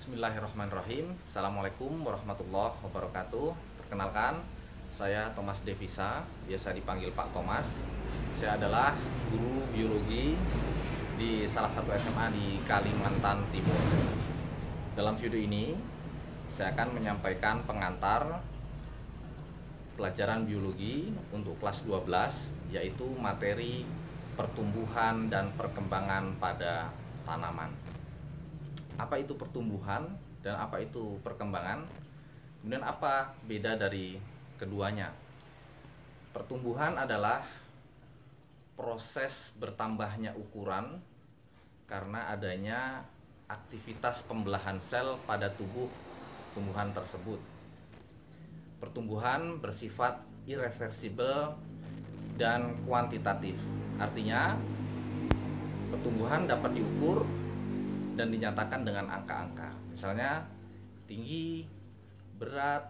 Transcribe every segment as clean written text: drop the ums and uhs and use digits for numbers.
Bismillahirrahmanirrahim. Assalamualaikum warahmatullahi wabarakatuh. Perkenalkan, saya Thomas Devisa, biasa dipanggil Pak Thomas. Saya adalah guru biologi di salah satu SMA di Kalimantan Timur. Dalam video ini, saya akan menyampaikan pengantar pelajaran biologi untuk kelas 12, yaitu materi pertumbuhan dan perkembangan pada tanaman. Apa itu pertumbuhan dan apa itu perkembangan? Kemudian apa beda dari keduanya? Pertumbuhan adalah proses bertambahnya ukuran karena adanya aktivitas pembelahan sel pada tubuh tumbuhan tersebut. Pertumbuhan bersifat irreversibel dan kuantitatif. Artinya, pertumbuhan dapat diukur dan dinyatakan dengan angka-angka, misalnya tinggi, berat,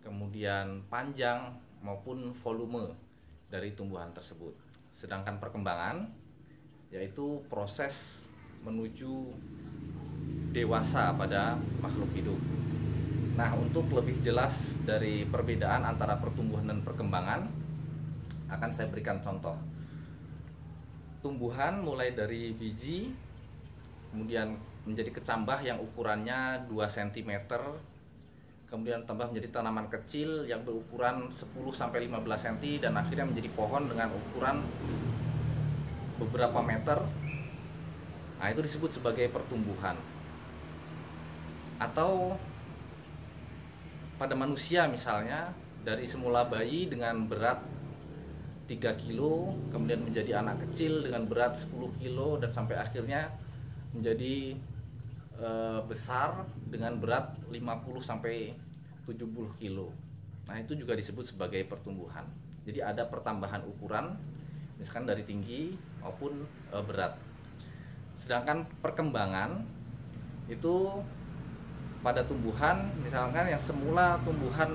kemudian panjang maupun volume dari tumbuhan tersebut. Sedangkan perkembangan yaitu proses menuju dewasa pada makhluk hidup. Nah, untuk lebih jelas dari perbedaan antara pertumbuhan dan perkembangan, akan saya berikan contoh. Tumbuhan mulai dari biji, kemudian menjadi kecambah yang ukurannya 2 cm, kemudian tambah menjadi tanaman kecil yang berukuran 10-15 cm, dan akhirnya menjadi pohon dengan ukuran beberapa meter. Nah, itu disebut sebagai pertumbuhan. Atau pada manusia misalnya, dari semula bayi dengan berat 3 kilo, kemudian menjadi anak kecil dengan berat 10 kilo, dan sampai akhirnya menjadi besar dengan berat 50-70 kilo. Nah, itu juga disebut sebagai pertumbuhan. Jadi ada pertambahan ukuran, misalkan dari tinggi maupun berat. Sedangkan perkembangan itu pada tumbuhan, misalkan yang semula tumbuhan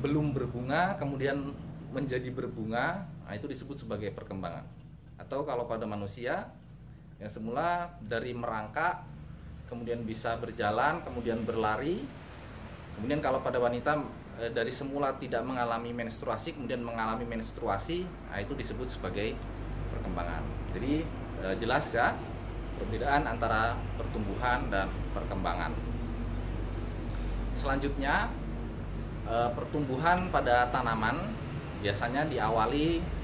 belum berbunga kemudian menjadi berbunga, nah itu disebut sebagai perkembangan. Atau kalau pada manusia yang semula dari merangkak, kemudian bisa berjalan, kemudian berlari. Kemudian kalau pada wanita dari semula tidak mengalami menstruasi, kemudian mengalami menstruasi, nah itu disebut sebagai perkembangan. Jadi jelas ya perbedaan antara pertumbuhan dan perkembangan. Selanjutnya, pertumbuhan pada tanaman biasanya diawali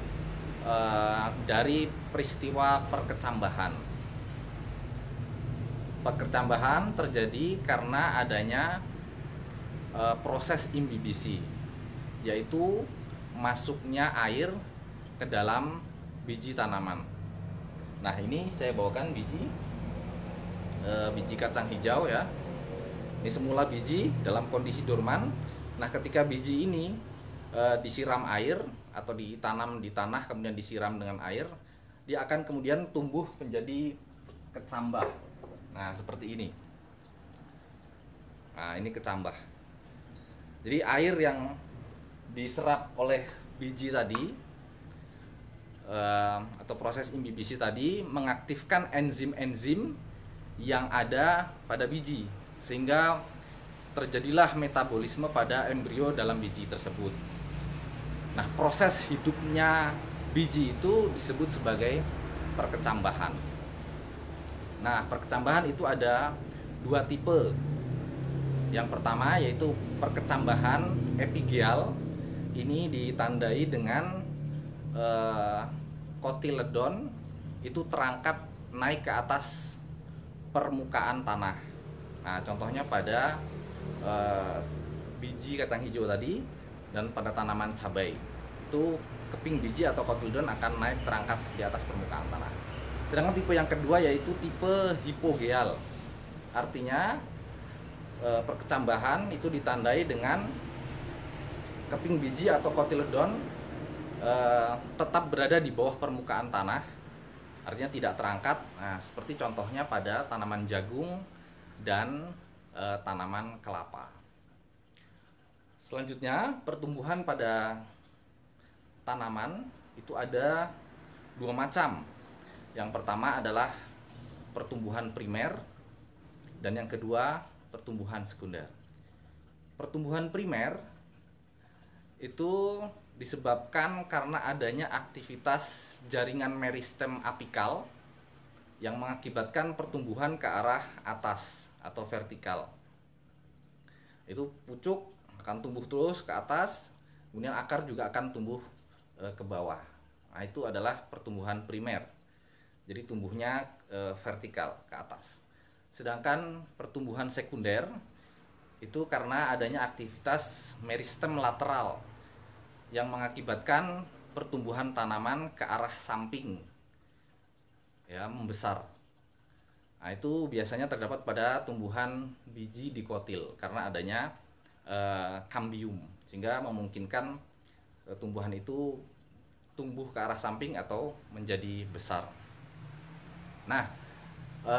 dari peristiwa perkecambahan. Perkecambahan terjadi karena adanya proses imbibisi, yaitu masuknya air ke dalam biji tanaman. Nah, ini saya bawakan biji kacang hijau ya. Ini semula biji dalam kondisi dorman. Nah, ketika biji ini disiram air atau ditanam di tanah kemudian disiram dengan air, dia akan kemudian tumbuh menjadi kecambah. Nah, seperti ini. Nah, ini kecambah. Jadi air yang diserap oleh biji tadi atau proses imbibisi tadi mengaktifkan enzim-enzim yang ada pada biji, sehingga terjadilah metabolisme pada embrio dalam biji tersebut. Nah, proses hidupnya biji itu disebut sebagai perkecambahan. Nah, perkecambahan itu ada 2 tipe. Yang pertama yaitu perkecambahan epigeal. Ini ditandai dengan kotiledon itu terangkat naik ke atas permukaan tanah. Nah, contohnya pada biji kacang hijau tadi dan pada tanaman cabai, itu keping biji atau kotiledon akan naik terangkat di atas permukaan tanah. Sedangkan tipe yang kedua yaitu tipe hipogeal. Artinya perkecambahan itu ditandai dengan keping biji atau kotiledon tetap berada di bawah permukaan tanah, artinya tidak terangkat. Nah, seperti contohnya pada tanaman jagung dan tanaman kelapa. Selanjutnya, pertumbuhan pada tanaman itu ada 2 macam. Yang pertama adalah pertumbuhan primer, dan yang kedua pertumbuhan sekunder. Pertumbuhan primer itu disebabkan karena adanya aktivitas jaringan meristem apikal yang mengakibatkan pertumbuhan ke arah atas atau vertikal. Itu pucuk akan tumbuh terus ke atas, kemudian akar juga akan tumbuh ke bawah. Nah, itu adalah pertumbuhan primer. Jadi tumbuhnya vertikal ke atas. Sedangkan pertumbuhan sekunder itu karena adanya aktivitas meristem lateral yang mengakibatkan pertumbuhan tanaman ke arah samping, ya, membesar. Nah, itu biasanya terdapat pada tumbuhan biji dikotil karena adanya kambium, sehingga memungkinkan tumbuhan itu tumbuh ke arah samping atau menjadi besar. Nah,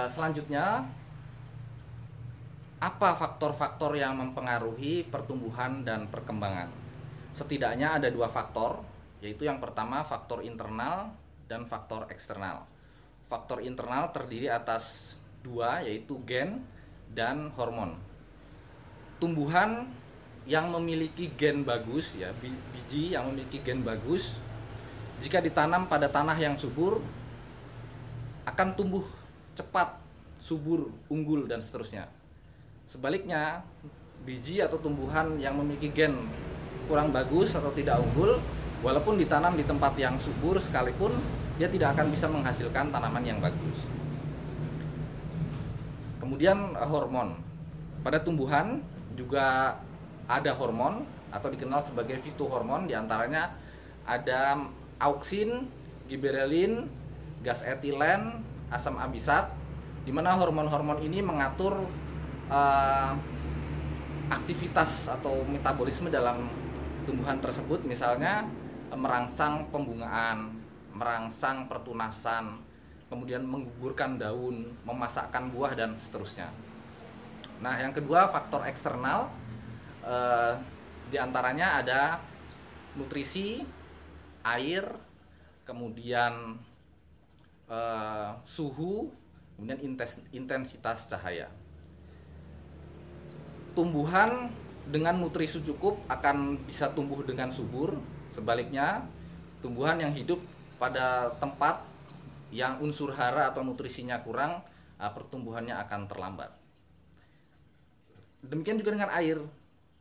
selanjutnya apa faktor-faktor yang mempengaruhi pertumbuhan dan perkembangan? Setidaknya ada dua faktor, yaitu yang pertama faktor internal dan faktor eksternal. Faktor internal terdiri atas dua, yaitu gen dan hormon. Tumbuhan yang memiliki gen bagus, ya, biji yang memiliki gen bagus, jika ditanam pada tanah yang subur akan tumbuh cepat, subur, unggul, dan seterusnya. Sebaliknya, biji atau tumbuhan yang memiliki gen kurang bagus atau tidak unggul, walaupun ditanam di tempat yang subur sekalipun, dia tidak akan bisa menghasilkan tanaman yang bagus. Kemudian hormon. Pada tumbuhan juga ada hormon atau dikenal sebagai fitohormon, diantaranya ada auksin, giberelin, gas etilen, asam abisat, di mana hormon-hormon ini mengatur aktivitas atau metabolisme dalam tumbuhan tersebut, misalnya merangsang pembungaan, merangsang pertunasan, kemudian menggugurkan daun, memasakkan buah, dan seterusnya. Nah, yang kedua faktor eksternal, diantaranya ada nutrisi, air, kemudian suhu, kemudian intensitas cahaya. Tumbuhan dengan nutrisi cukup akan bisa tumbuh dengan subur. Sebaliknya, tumbuhan yang hidup pada tempat yang unsur hara atau nutrisinya kurang, pertumbuhannya akan terlambat. Demikian juga dengan air.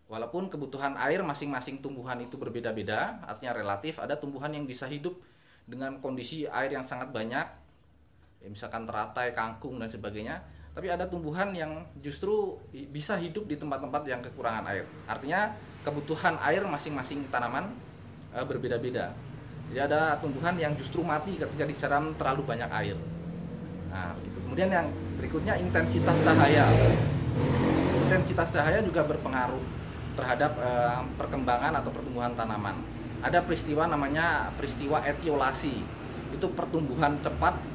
Walaupun kebutuhan air masing-masing tumbuhan itu berbeda-beda, artinya relatif, ada tumbuhan yang bisa hidup dengan kondisi air yang sangat banyak, ya, misalkan teratai, kangkung, dan sebagainya. Tapi ada tumbuhan yang justru bisa hidup di tempat-tempat yang kekurangan air. Artinya kebutuhan air masing-masing tanaman berbeda-beda. Jadi ada tumbuhan yang justru mati ketika disiram terlalu banyak air. Nah, kemudian yang berikutnya intensitas cahaya. Intensitas cahaya juga berpengaruh terhadap perkembangan atau pertumbuhan tanaman. Ada peristiwa namanya peristiwa etiolasi. Itu pertumbuhan cepat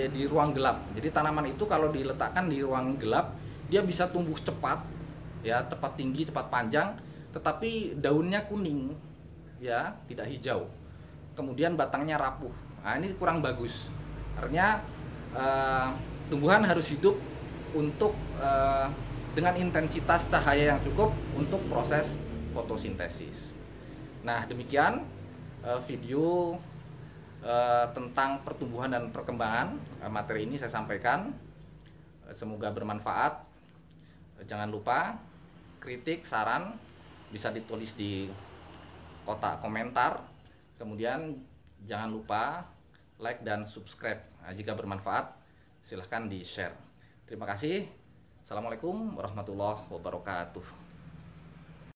di ruang gelap. Jadi tanaman itu kalau diletakkan di ruang gelap, dia bisa tumbuh cepat, ya, cepat tinggi, cepat panjang, tetapi daunnya kuning, ya, tidak hijau. Kemudian batangnya rapuh. Nah, ini kurang bagus. Artinya tumbuhan harus hidup untuk dengan intensitas cahaya yang cukup untuk proses fotosintesis. Nah, demikian video tentang pertumbuhan dan perkembangan. Materi ini saya sampaikan, semoga bermanfaat. Jangan lupa kritik, saran bisa ditulis di kotak komentar. Kemudian jangan lupa like dan subscribe. Nah, jika bermanfaat silahkan di share. Terima kasih. Assalamualaikum warahmatullahi wabarakatuh.